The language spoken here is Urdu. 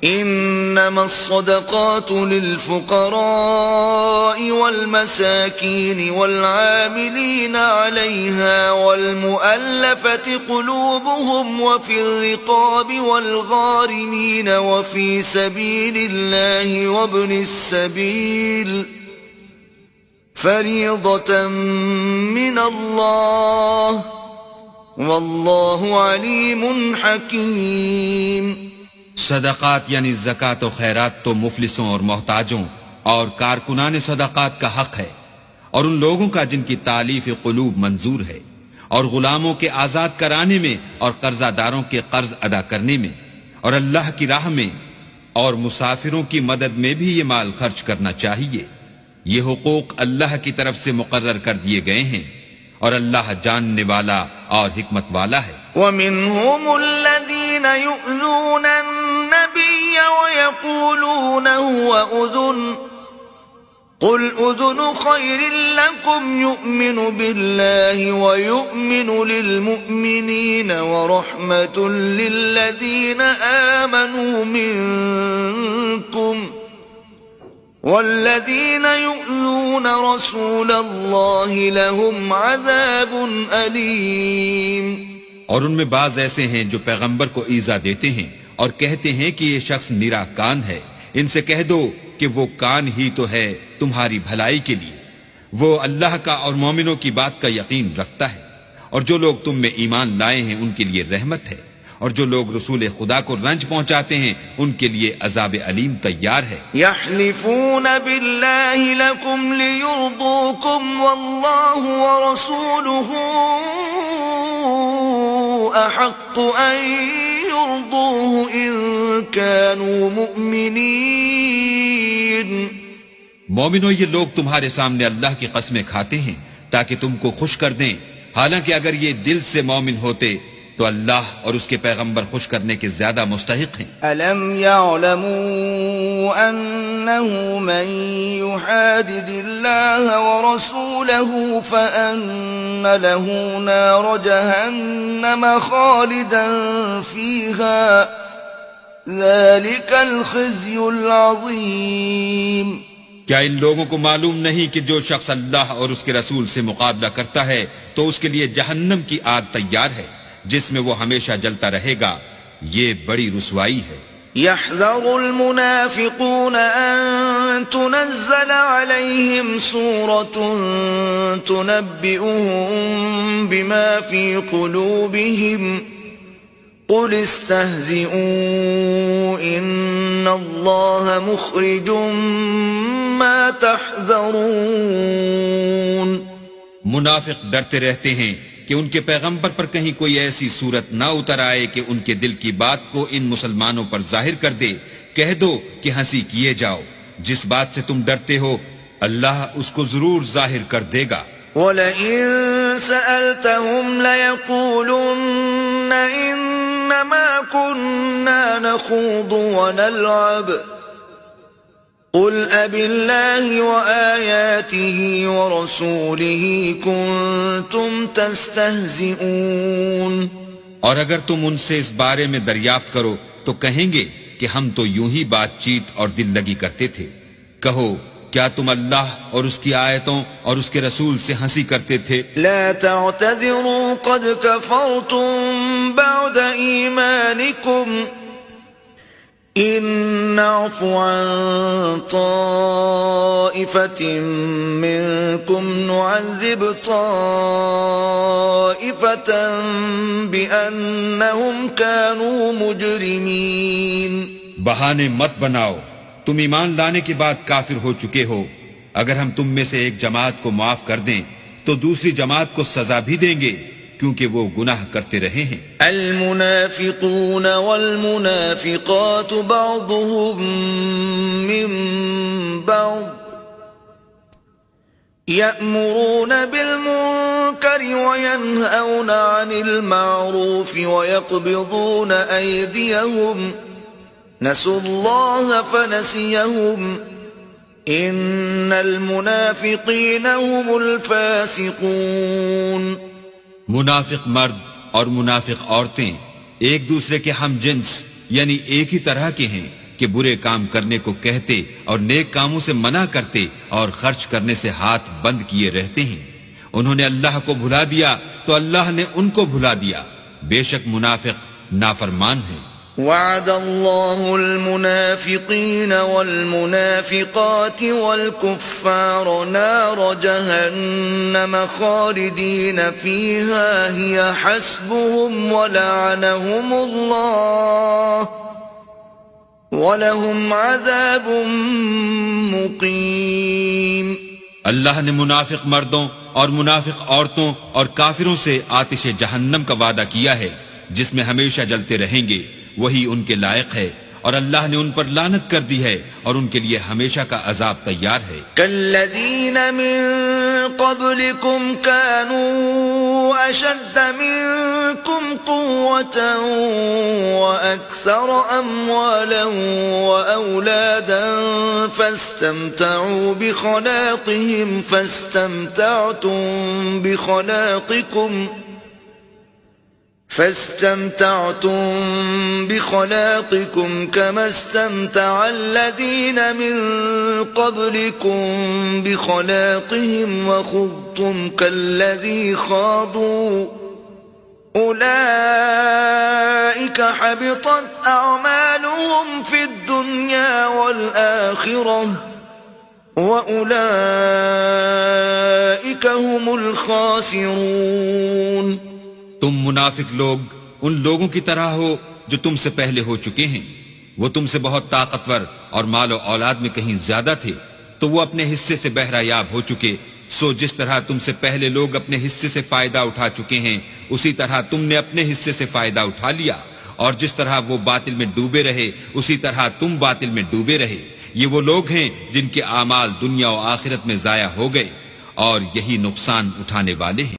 انما الصدقات للفقراء والمساكين والعاملين عليها والمؤلفة قلوبهم وفي الرقاب والغارمين وفي سبيل الله وابن السبيل فريضة من الله والله عليم حكيم۔ صدقات یعنی زکوٰۃ و خیرات تو مفلسوں اور محتاجوں اور کارکنان صدقات کا حق ہے، اور ان لوگوں کا جن کی تالیف قلوب منظور ہے، اور غلاموں کے آزاد کرانے میں اور قرضہ داروں کے قرض ادا کرنے میں اور اللہ کی راہ میں اور مسافروں کی مدد میں بھی یہ مال خرچ کرنا چاہیے۔ یہ حقوق اللہ کی طرف سے مقرر کر دیے گئے ہیں، اور اللہ جاننے والا اور حکمت والا ہے۔ وَمِنْهُمُ الَّذِينَ يُؤْذُونَ النَّبِيَّ وَيَقُولُونَ هُوَ أُذُنٌ قُلْ أُذُنُ خَيْرٍ لَكُمْ يُؤْمِنُ بِاللَّهِ وَيُؤْمِنُ لِلْمُؤْمِنِينَ وَرَحْمَةٌ لِلَّذِينَ آمَنُوا مِنْكُمْ وَالَّذِينَ يُؤْذُونَ رَسُولَ اللَّهِ لَهُمْ عَذَابٌ أَلِيمٌ۔ اور ان میں بعض ایسے ہیں جو پیغمبر کو ایذا دیتے ہیں اور کہتے ہیں کہ یہ شخص نرا کان ہے۔ ان سے کہہ دو کہ وہ کان ہی تو ہے تمہاری بھلائی کے لیے، وہ اللہ کا اور مومنوں کی بات کا یقین رکھتا ہے، اور جو لوگ تم میں ایمان لائے ہیں ان کے لیے رحمت ہے، اور جو لوگ رسول خدا کو رنج پہنچاتے ہیں ان کے لیے عذاب علیم تیار ہے۔ یحلفون باللہ لکم لیرضوکم واللہ ورسولہ احق ان یرضوہ ان کانوا مؤمنین۔ مومنو، یہ لوگ تمہارے سامنے اللہ کی قسمیں کھاتے ہیں تاکہ تم کو خوش کر دیں، حالانکہ اگر یہ دل سے مومن ہوتے تو اللہ اور اس کے پیغمبر خوش کرنے کے زیادہ مستحق ہیں۔ أَلَمْ يَعْلَمُوا أَنَّهُ مَنْ يُحَادِدِ اللَّهَ وَرَسُولَهُ فَأَنَّ لَهُ نَارَ جَهَنَّمَ خَالِدًا فِيهَا ذَلِكَ الْخِزْيُ الْعَظِيمُ۔ کیا ان لوگوں کو معلوم نہیں کہ جو شخص اللہ اور اس کے رسول سے مقابلہ کرتا ہے تو اس کے لیے جہنم کی آگ تیار ہے جس میں وہ ہمیشہ جلتا رہے گا، یہ بڑی رسوائی ہے۔ يحذر المنافقون أن تنزل عليهم سورة تنبئهم بما في قلوبهم قل استهزئوا إن الله مخرج ما تحذرون۔ منافق ڈرتے رہتے ہیں کہ ان کے پیغمبر پر کہیں کوئی ایسی صورت نہ اتر آئے کہ ان کے دل کی بات کو ان مسلمانوں پر ظاہر کر دے۔ کہہ دو کہ ہنسی کیے جاؤ، جس بات سے تم ڈرتے ہو اللہ اس کو ضرور ظاہر کر دے گا۔ وَلَئِن سَأَلْتَهُمْ لَيَقُولُنَّ إِنَّمَا كُنَّا نَخُوضُ وَنَلْعَبُ قُلْ أَبِاللَّهِ وَآيَاتِهِ وَرَسُولِهِ كُنتُمْ تَسْتَهْزِئُونَ۔ اور اگر تم ان سے اس بارے میں دریافت کرو تو کہیں گے کہ ہم تو یوں ہی بات چیت اور دل لگی کرتے تھے۔ کہو کیا تم اللہ اور اس کی آیتوں اور اس کے رسول سے ہنسی کرتے تھے؟ لا تعتذروا قد كفرتم بعد ایمانکم ان نعف عن طائفة منكم نعذب طائفة بأنهم كانوا مجرمين۔ بہانے مت بناؤ، تم ایمان لانے کے بعد کافر ہو چکے ہو۔ اگر ہم تم میں سے ایک جماعت کو معاف کر دیں تو دوسری جماعت کو سزا بھی دیں گے کیونکہ وہ گناہ کرتے رہے ہیں۔ المنافقون والمنافقات بعضهم من بعض يأمرون بالمنكر وينهون عن المعروف ويقبضون أيديهم نسوا الله فنسيهم إن المنافقين هم الفاسقون۔ منافق مرد اور منافق عورتیں ایک دوسرے کے ہم جنس یعنی ایک ہی طرح کے ہیں، کہ برے کام کرنے کو کہتے اور نیک کاموں سے منع کرتے اور خرچ کرنے سے ہاتھ بند کیے رہتے ہیں. انہوں نے اللہ کو بھلا دیا تو اللہ نے ان کو بھلا دیا. بے شک منافق نافرمان ہیں. وعد الله المنافقين والمنافقات والكفار نار جهنم خالدين فيها هي حسبهم ولعنهم الله ولهم عذاب مقيم. اللہ نے منافق مردوں اور منافق عورتوں اور کافروں سے آتش جہنم کا وعدہ کیا ہے جس میں ہمیشہ جلتے رہیں گے. وہی ان کے لائق ہے اور اللہ نے ان پر لعنت کر دی ہے اور ان کے لیے ہمیشہ کا عذاب تیار ہے. كالذين من قبلكم كانوا أشد منكم قوة وأكثر أموالا وأولادا فاستمتعوا بخلاقكم كما استمتع الذين من قبلكم بخلاقهم وخضتم كالذي خاضوا أولئك حبطت أعمالهم في الدنيا والآخرة وأولئك هم الخاسرون. تم منافق لوگ ان لوگوں کی طرح ہو جو تم سے پہلے ہو چکے ہیں. وہ تم سے بہت طاقتور اور مال و اولاد میں کہیں زیادہ تھے تو وہ اپنے حصے سے بہرہ یاب ہو چکے. سو جس طرح تم سے پہلے لوگ اپنے حصے سے فائدہ اٹھا چکے ہیں اسی طرح تم نے اپنے حصے سے فائدہ اٹھا لیا. اور جس طرح وہ باطل میں ڈوبے رہے اسی طرح تم باطل میں ڈوبے رہے. یہ وہ لوگ ہیں جن کے اعمال دنیا و آخرت میں ضائع ہو گئے اور یہی نقصان اٹھانے والے ہیں.